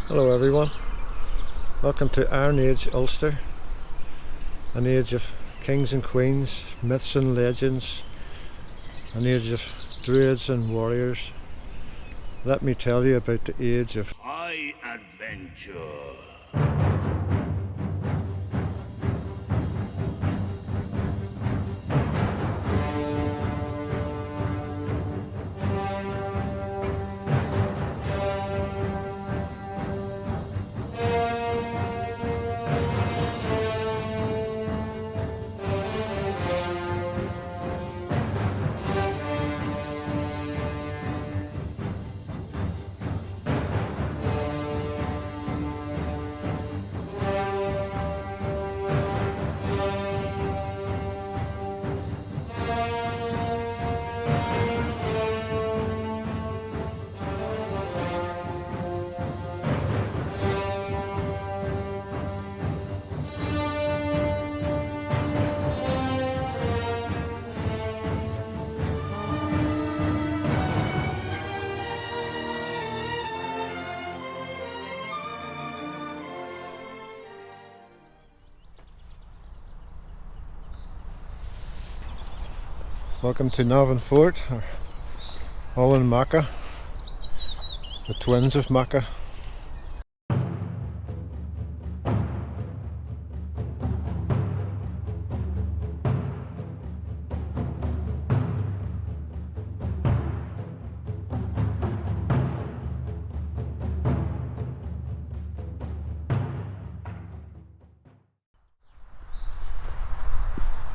Hello everyone, welcome to Iron Age Ulster, an age of kings and queens, myths and legends, an age of druids and warriors. Let me tell you about the age of high adventure. Welcome to Navan Fort, or all in Macha, the twins of Macha.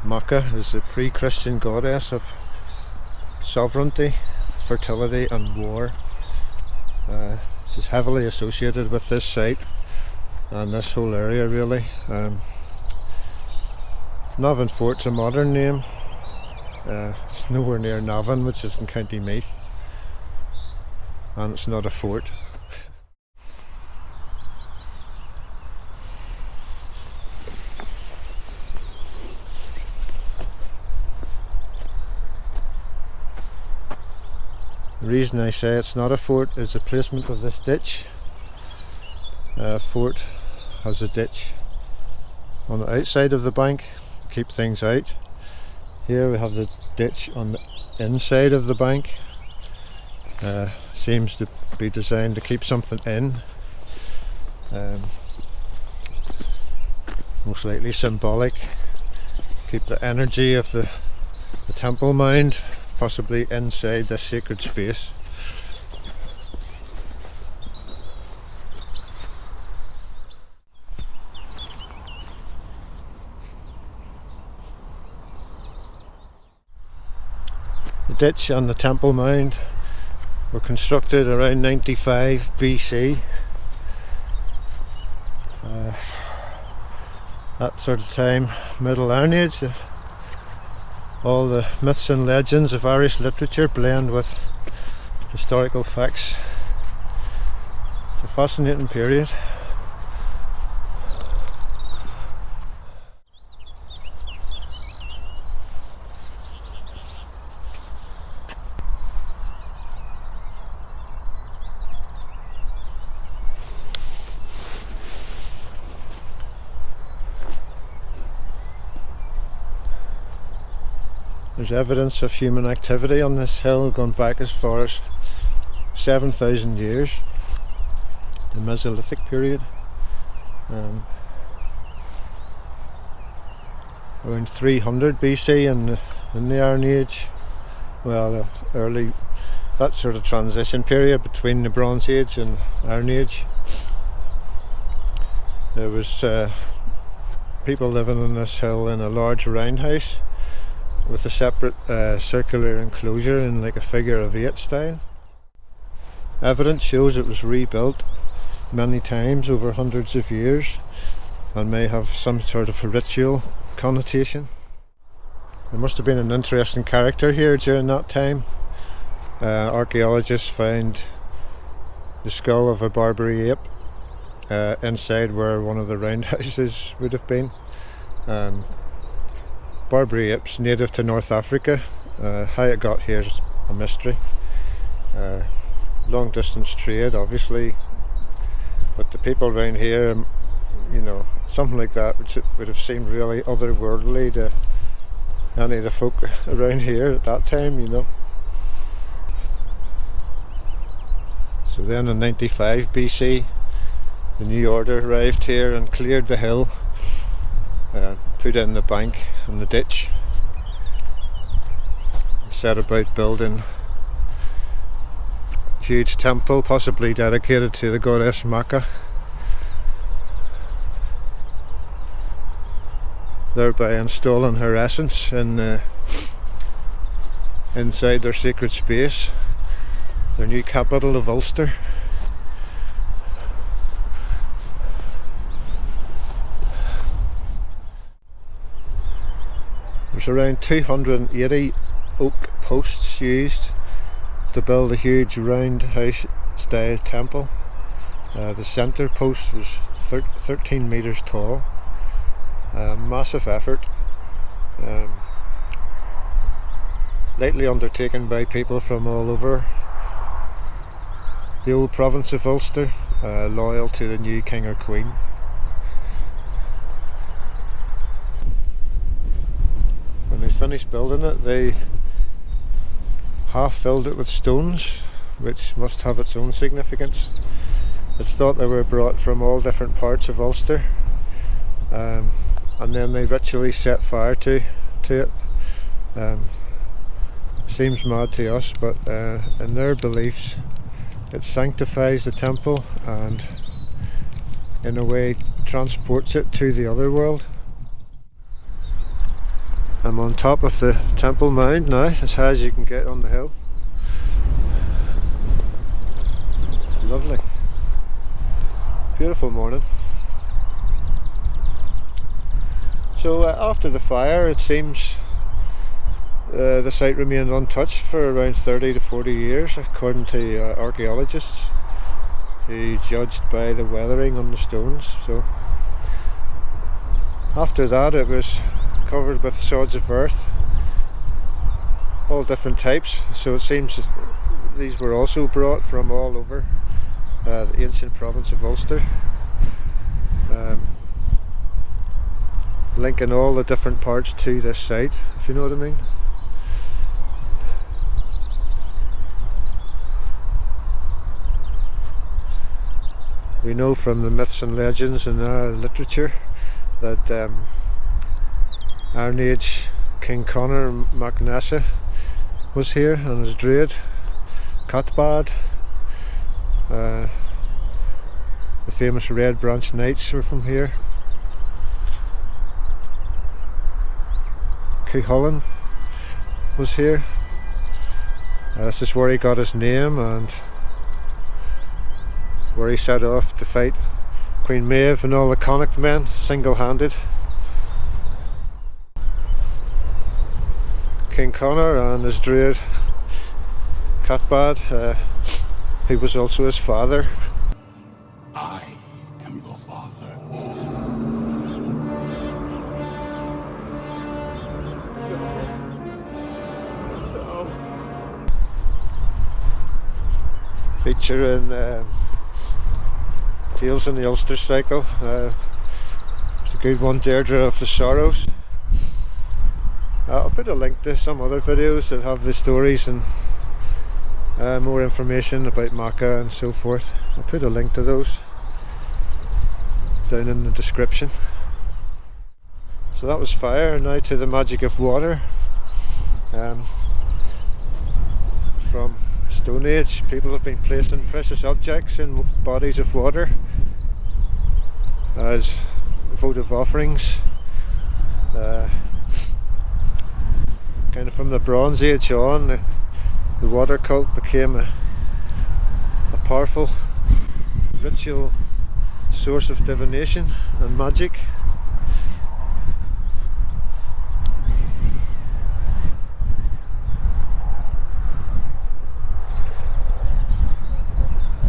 Macha is the pre-Christian goddess of sovereignty, fertility and war. She's heavily associated with this site and this whole area really. Navan Fort's a modern name. It's nowhere near Navan, which is in County Meath, and it's not a fort. The reason I say it's not a fort is the placement of this ditch. Fort has a ditch on the outside of the bank to keep things out. Here we have the ditch on the inside of the bank. Seems to be designed to keep something in. Most likely symbolic. Keep the energy of the temple mound possibly inside this sacred space. The ditch and the temple mound were constructed around 95 BC. That sort of time, Middle Iron Age. All the myths and legends of Irish literature blend with historical facts. It's a fascinating period. There's evidence of human activity on this hill going back as far as 7,000 years, the Mesolithic period. Around 300 BC in the Iron Age, well, the early, that sort of transition period between the Bronze Age and Iron Age. There was people living on this hill in a large roundhouse with a separate circular enclosure in like a figure of 8 style. Evidence shows it was rebuilt many times over hundreds of years and may have some sort of a ritual connotation. There must have been an interesting character here during that time. Archaeologists found the skull of a Barbary ape inside where one of the roundhouses would have been. Barbary apes native to North Africa. How it got here is a mystery. Long distance trade obviously But the people around here, something like that would have seemed really otherworldly to any of the folk around here at that time, So then in 95 BC, the new order arrived here and cleared the hill, put in the bank and the ditch, and set about building a huge temple, possibly dedicated to the goddess Macha, thereby installing her essence inside their sacred space, their new capital of Ulster. There's around 280 oak posts used to build a huge roundhouse style temple. The centre post was 13 metres tall. Massive effort, lately undertaken by people from all over the old province of Ulster, loyal to the new king or queen. When they finished building it, they half filled it with stones, which must have its own significance. It's thought they were brought from all different parts of Ulster, and then they ritually set fire to it. Seems mad to us, but in their beliefs it sanctifies the temple and in a way transports it to the other world. I'm on top of the temple mound now, as high as you can get on the hill. Lovely. Beautiful morning. So after the fire, it seems the site remained untouched for around 30 to 40 years, according to archaeologists who judged by the weathering on the stones. So after that, it was covered with sods of earth, all different types. So it seems these were also brought from all over the ancient province of Ulster. Linking all the different parts to this site, if you know what I mean. We know from the myths and legends in our literature that Iron Age King Conan Mac was here and his druid Catbad. The famous Red Branch Knights were from here. Chulainn was here. This is where he got his name and where he set off to fight Queen Maeve and all the Connacht men single-handed. King Conor and his druid Catbad, who was also his father. I am your father. Feature in Tales in the Ulster Cycle. It's a good one, Deirdre of the Sorrows. I'll put a link to some other videos that have the stories and more information about Macha and so forth. I'll put a link to those down in the description. So that was fire. Now to the magic of water. From Stone Age, people have been placing precious objects in bodies of water as votive offerings. Kind of from the Bronze Age on, the water cult became a powerful ritual source of divination and magic.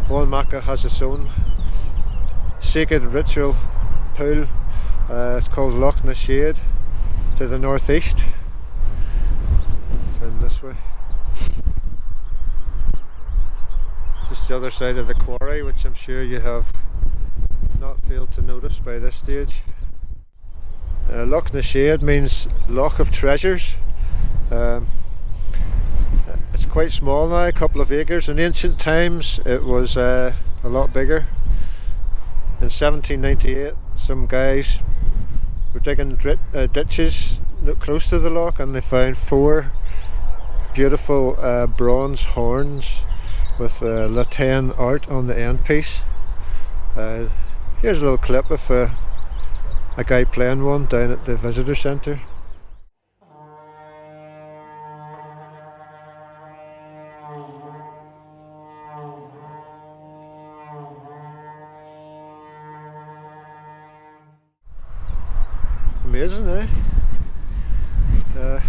All Macha has its own sacred ritual pool. It's called Loughnashade to the northeast. Turn this way. Just the other side of the quarry, which I'm sure you have not failed to notice by this stage. Loughnashade means Loch of Treasures. It's quite small now, a couple of acres. In ancient times it was a lot bigger. In 1798 some guys were digging ditches close to the loch, and they found 4 beautiful bronze horns with Latin art on the end piece. Here's a little clip of a guy playing one down at the visitor centre. Amazing, eh? I'm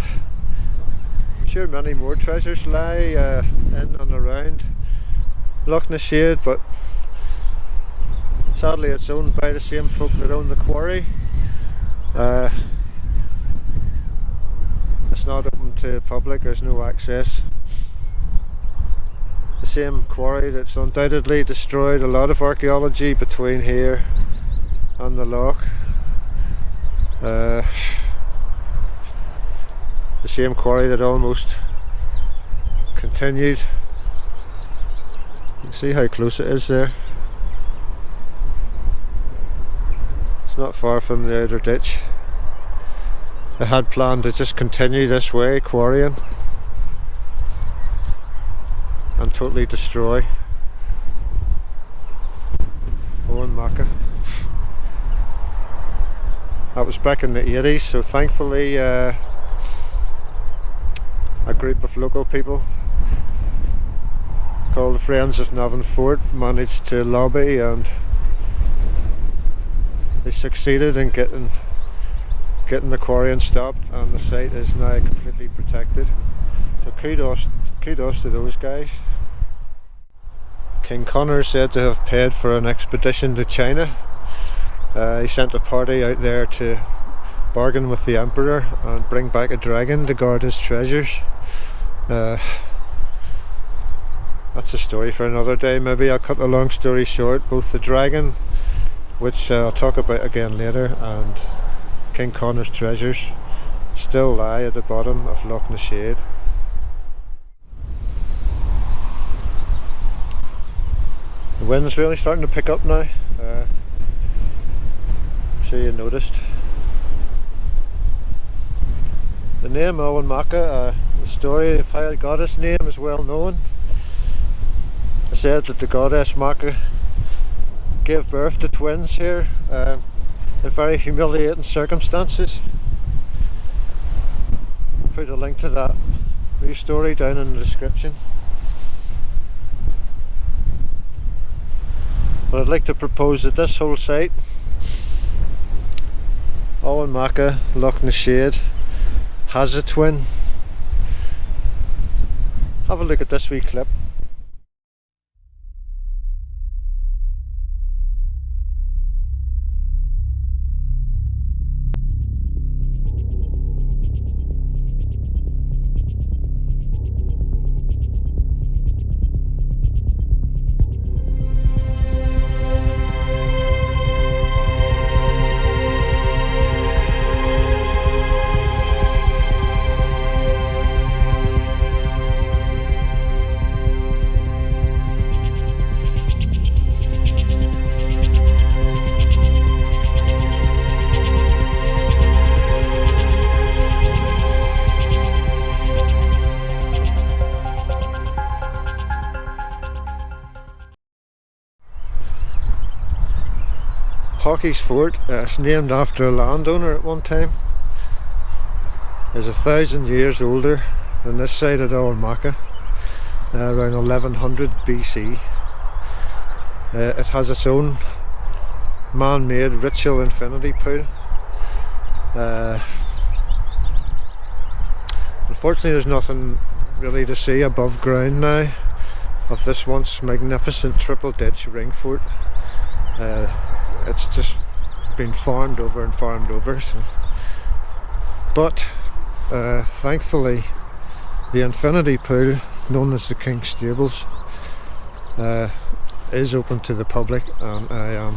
sure many more treasures lie in and around Loughnashade, but sadly it's owned by the same folk that own the quarry. It's not open to the public, there's no access. The same quarry that's undoubtedly destroyed a lot of archaeology between here and the loch. The same quarry that almost continued. You can see how close it is there. It's not far from the outer ditch. They had planned to just continue this way, quarrying, and totally destroy Macha. That was back in the 80s, so thankfully a group of local people called the Friends of Navan Fort managed to lobby, and they succeeded in getting the quarrying stopped, and the site is now completely protected. So kudos to those guys. King Conor is said to have paid for an expedition to China. He sent a party out there to bargain with the emperor and bring back a dragon to guard his treasures. That's a story for another day. Maybe I'll cut a long story short. Both the dragon, which I'll talk about again later, and King Conor's treasures still lie at the bottom of Loughnashade. The wind's really starting to pick up now. I'm sure you noticed. The name Macha, the story of how it got its name is well known. It said that the goddess Macha gave birth to twins here in very humiliating circumstances. I'll put a link to that new story down in the description. But I'd like to propose that this whole site, Macha, Loughnashade, has a twin. Have a look at this wee clip. Haughey's fort, it's named after a landowner at one time, is 1,000 years older than this side at Macha, around 1100 BC. It has its own man-made ritual infinity pool. Unfortunately there's nothing really to see above ground now of this once magnificent triple ditch ring fort. It's just been farmed over and farmed over. So. But thankfully the infinity pool, known as the Kings Stables, is open to the public, and I am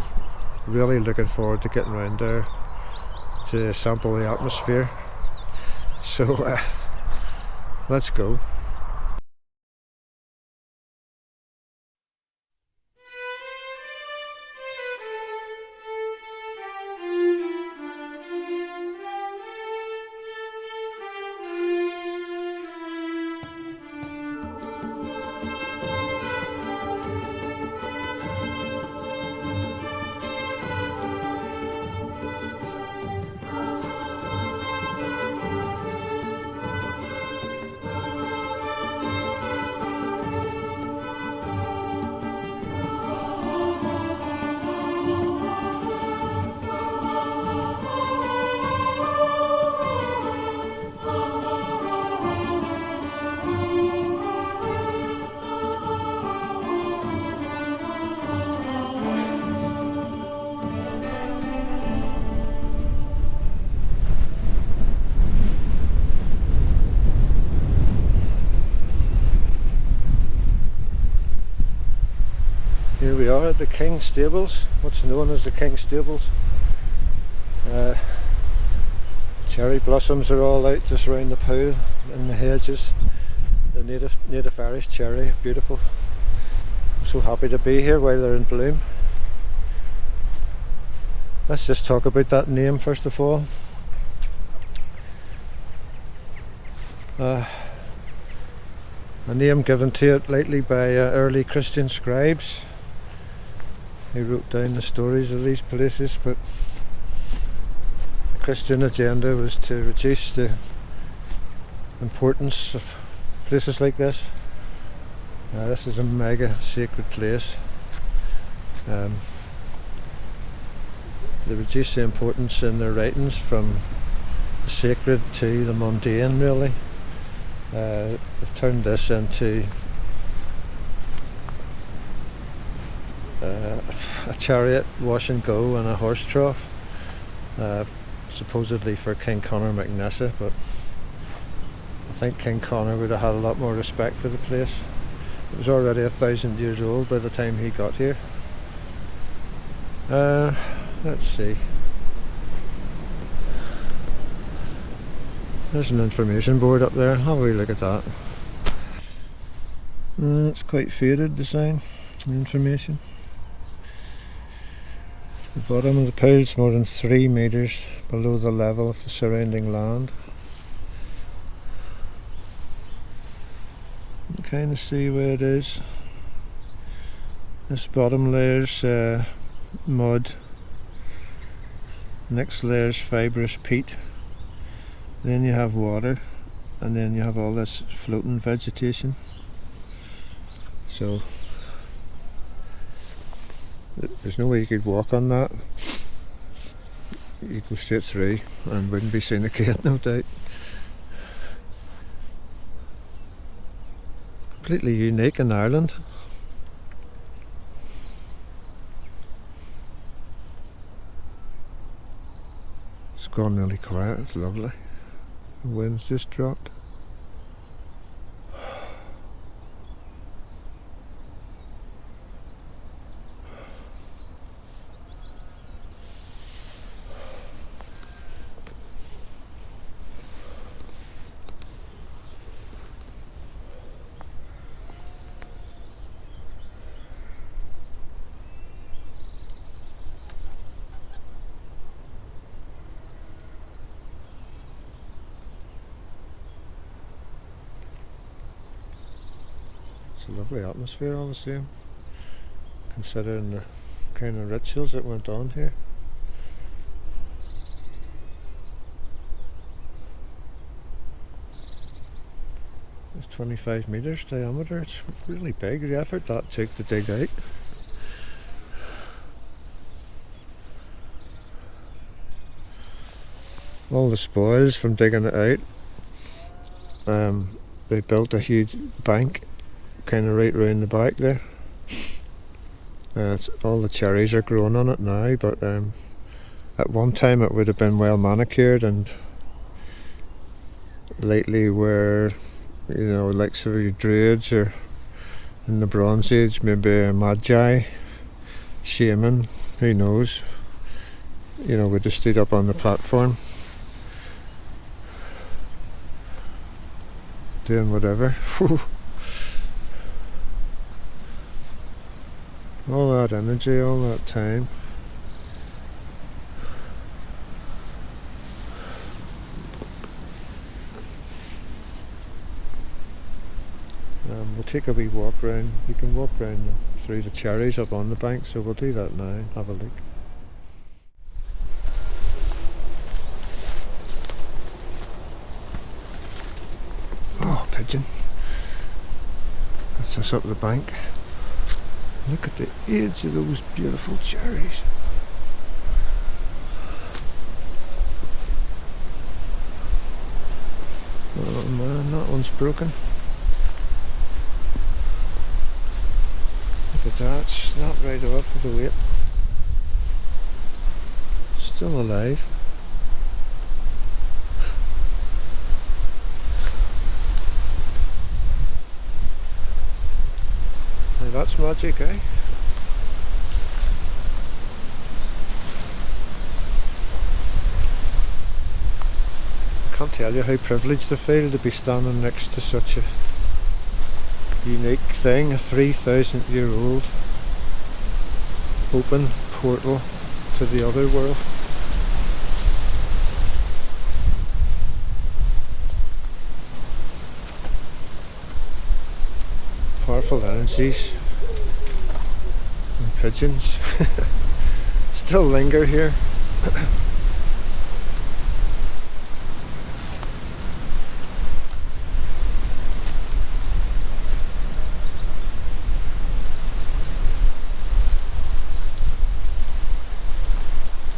really looking forward to getting around there to sample the atmosphere. So let's go. Here we are at the King's Stables, what's known as the King's Stables. Cherry blossoms are all out just around the pool, in the hedges. The native Irish cherry, beautiful. I'm so happy to be here while they're in bloom. Let's just talk about that name first of all. A name given to it lately by early Christian scribes. He wrote down the stories of these places, but the Christian agenda was to reduce the importance of places like this. This is a mega sacred place. They reduce the importance in their writings from the sacred to the mundane, really. They've turned this into a chariot, wash and go, and a horse trough, supposedly for King Conor MacNessa, but I think King Conor would have had a lot more respect for the place. It was already 1,000 years old by the time he got here. Let's see. There's an information board up there. Have a wee look at that. It's quite faded, the sign, the information. The bottom of the pool is more than 3 metres below the level of the surrounding land. You can kind of see where it is. This bottom layer's mud. Next layer's fibrous peat. Then you have water, and then you have all this floating vegetation. So there's no way you could walk on that. You go straight through and wouldn't be seen again, no doubt. Completely unique in Ireland. It's gone really quiet, it's lovely. The wind's just dropped. It's a lovely atmosphere all the same, considering the kind of rituals that went on here. It's 25 metres diameter, it's really big, the effort that took to dig out. All the spoils from digging it out, they built a huge bank kind of right round the back there. All the cherries are growing on it now, but at one time it would have been well manicured, and lately where, you know, like sort of druids, or in the Bronze Age maybe a magi, shaman, who knows, you know, we just stood up on the platform doing whatever. All that energy, all that time. We'll take a wee walk round. You can walk round through the cherries up on the bank, so we'll do that now and have a look. Oh, pigeon. That's us up the bank. Look at the age of those beautiful cherries. Oh man, that one's broken. Look at that, snapped right off of the weight. Still alive. Now that's magic, eh? I can't tell you how privileged I feel to be standing next to such a unique thing, a 3,000-year-old open portal to the other world. Powerful energies and pigeons still linger here.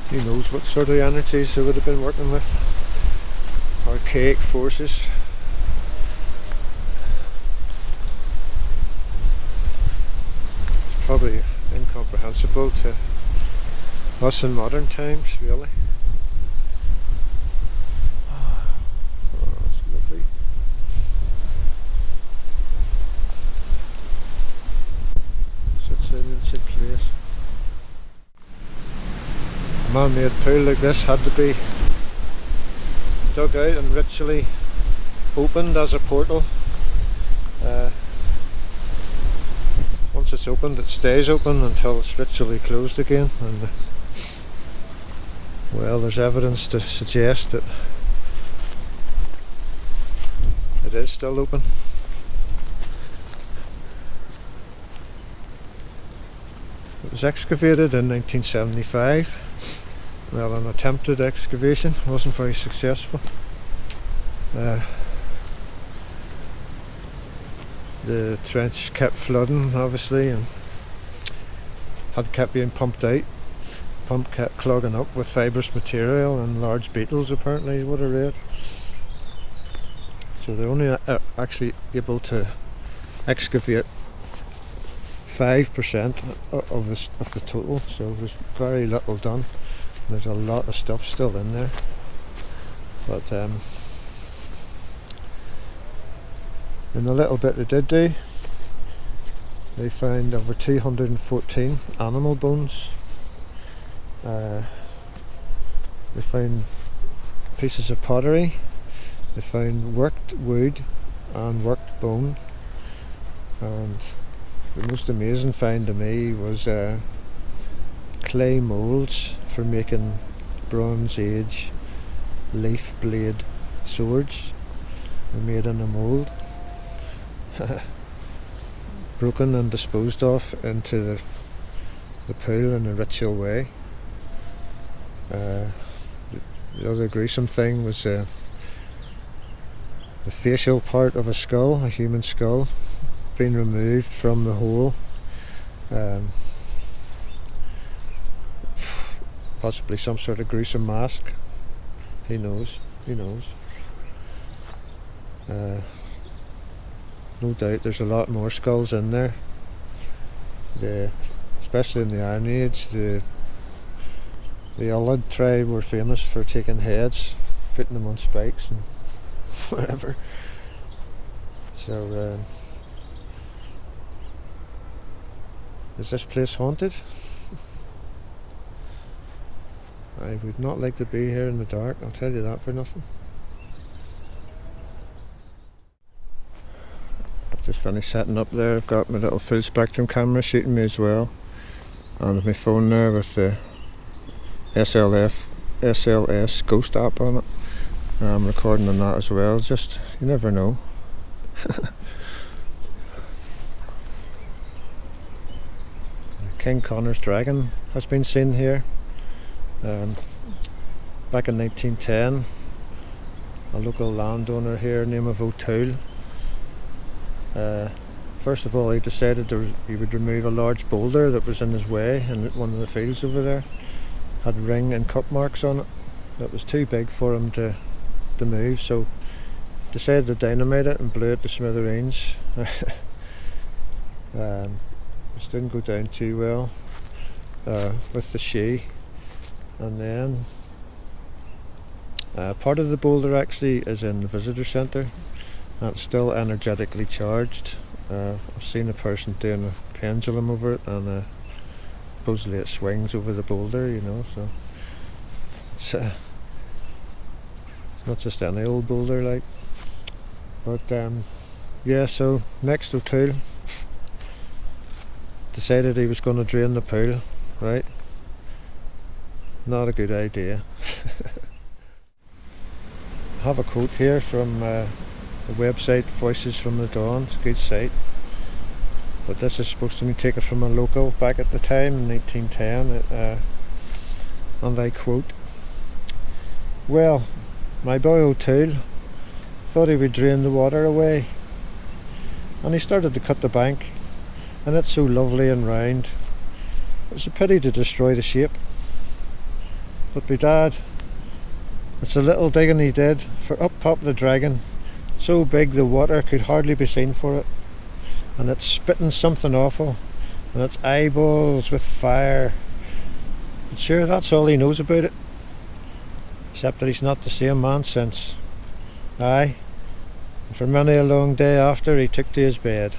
Who knows what sort of energies they would have been working with. Archaic forces. It's probably incomprehensible to us in modern times, really. Oh, that's lovely. Such an ancient place. A man-made pool like this had to be dug out and ritually opened as a portal. Once it's opened, it stays open until it's ritually closed again. And well, there's evidence to suggest that it is still open. It was excavated in 1975. Well, an attempted excavation wasn't very successful. The trench kept flooding, obviously, and had kept being pumped out. Pump kept clogging up with fibrous material and large beetles, apparently, what I read. So they're only actually able to excavate 5% of the total, so there's very little done. There's a lot of stuff still in there, but in the little bit they did do, they found over 214 animal bones. They found pieces of pottery. They found worked wood and worked bone, and the most amazing find to me was clay moulds for making Bronze Age leaf blade swords. Were made in a mould, broken and disposed of into the pool in a ritual way. The other gruesome thing was the facial part of a skull, a human skull, being removed from the hole. Possibly some sort of gruesome mask. Who knows? Who knows? No doubt there's a lot more skulls in there. Especially in the Iron Age, the Ullid tribe were famous for taking heads, putting them on spikes and whatever. So, is this place haunted? I would not like to be here in the dark, I'll tell you that for nothing. I've just finished setting up there. I've got my little full spectrum camera shooting me as well, and my phone there with the SLS Ghost app on it. I'm recording on that as well, just, you never know. King Connor's dragon has been seen here. Back in 1910, a local landowner here named of O'Toole, first of all he decided he would remove a large boulder that was in his way in one of the fields over there. Had ring and cut marks on it that was too big for him to move, so decided to dynamite it and blew it to smithereens. This didn't go down too well with the she. And then part of the boulder actually is in the visitor centre. That's still energetically charged. I've seen a person doing a pendulum over it, and supposedly it swings over the boulder, you know, so it's not just any old boulder like. But yeah, so next O'Toole decided he was going to drain the pool, right? Not a good idea. I have a quote here from the website Voices from the Dawn. It's a good site, but this is supposed to be taken from a local back at the time in 1910, and I quote, "Well, my boy O'Toole thought he would drain the water away, and he started to cut the bank, and it's so lovely and round. It was a pity to destroy the shape. But bedad, it's a little digging he did, for up popped the dragon, so big the water could hardly be seen for it, and it's spitting something awful, and its eyeballs with fire. But sure, that's all he knows about it, except that he's not the same man since. Aye, and for many a long day after he took to his bed."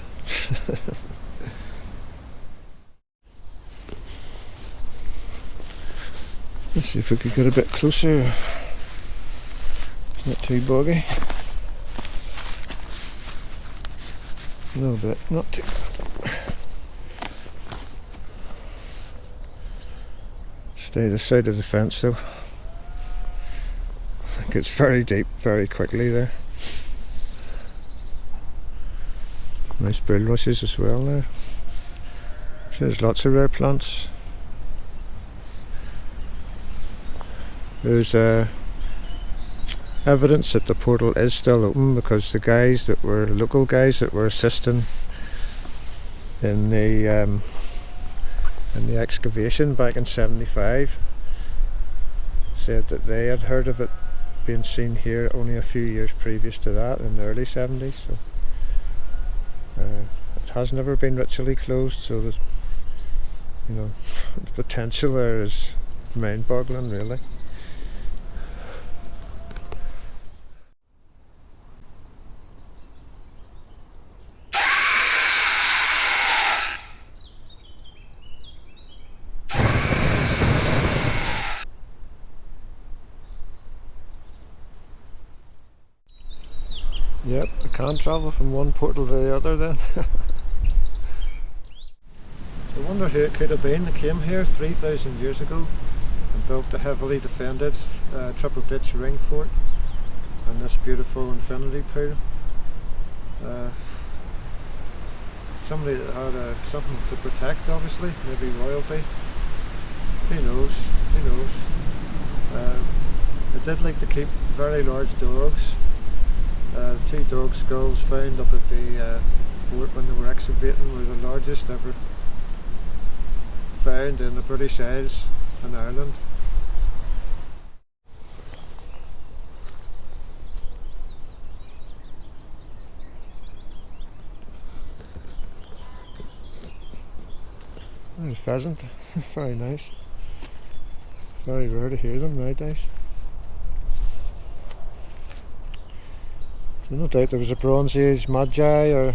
Let's see if we could get a bit closer. It's not too boggy. A little bit, not too bad. Stay this side of the fence though. It gets very deep very quickly there. Nice bulrushes as well there. So there's lots of rare plants. There's evidence that the portal is still open, because the local guys that were assisting in the excavation back in '75 said that they had heard of it being seen here only a few years previous to that, in the early '70s. So it has never been ritually closed, so there's, you know, the potential there is mind-boggling, really. Yep, I can travel from one portal to the other then. I wonder who it could have been that came here 3,000 years ago and built the heavily defended triple ditch ring fort and this beautiful infinity pool. Somebody that had something to protect, obviously, maybe royalty. Who knows? Who knows? They did like to keep very large dogs. 2 dog skulls found up at the fort when they were excavating were the largest ever found in the British Isles in Ireland. There's a pheasant. Very nice. Very rare to hear them nowadays. No doubt there was a Bronze Age Magi or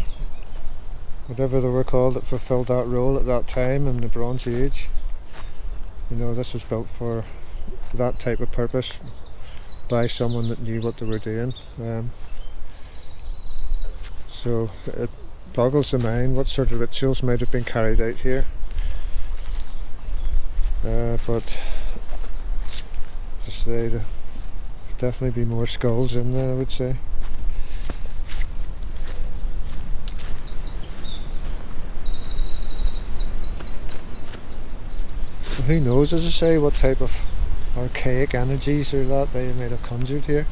whatever they were called that fulfilled that role at that time in the Bronze Age. You know, this was built for that type of purpose by someone that knew what they were doing. So it boggles the mind what sort of rituals might have been carried out here. But just say, there'll definitely be more skulls in there, I would say. Who knows, as I say, what type of archaic energies or that they might have conjured here.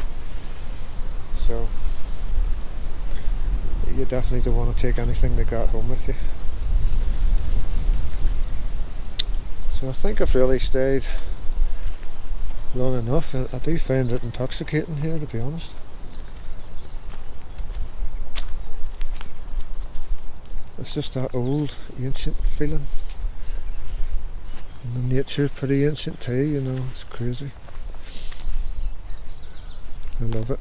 So you definitely don't want to take anything like that home with you. So I think I've really stayed long enough. I do find it intoxicating here, to be honest. It's just that old, ancient feeling. And the nature's pretty ancient too, you know, it's crazy. I love it.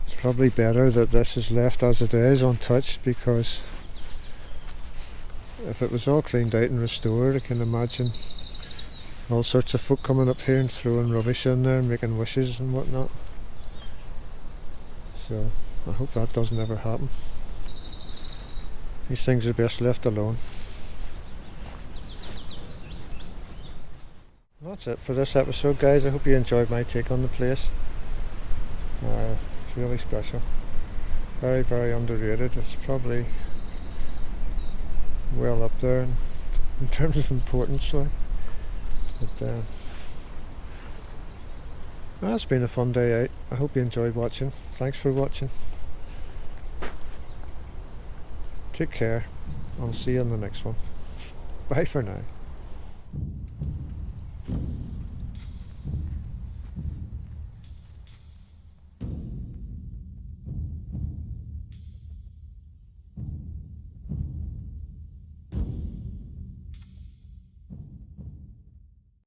It's probably better that this is left as it is, untouched, because if it was all cleaned out and restored, I can imagine all sorts of folk coming up here and throwing rubbish in there and making wishes and whatnot. So I hope that doesn't ever happen. These things are best left alone. And that's it for this episode, guys. I hope you enjoyed my take on the place. It's really special. Very, very underrated. It's probably well up there in terms of importance. Like. But it's been a fun day out. I hope you enjoyed watching. Thanks for watching. Take care. I'll see you in the next one. Bye for now.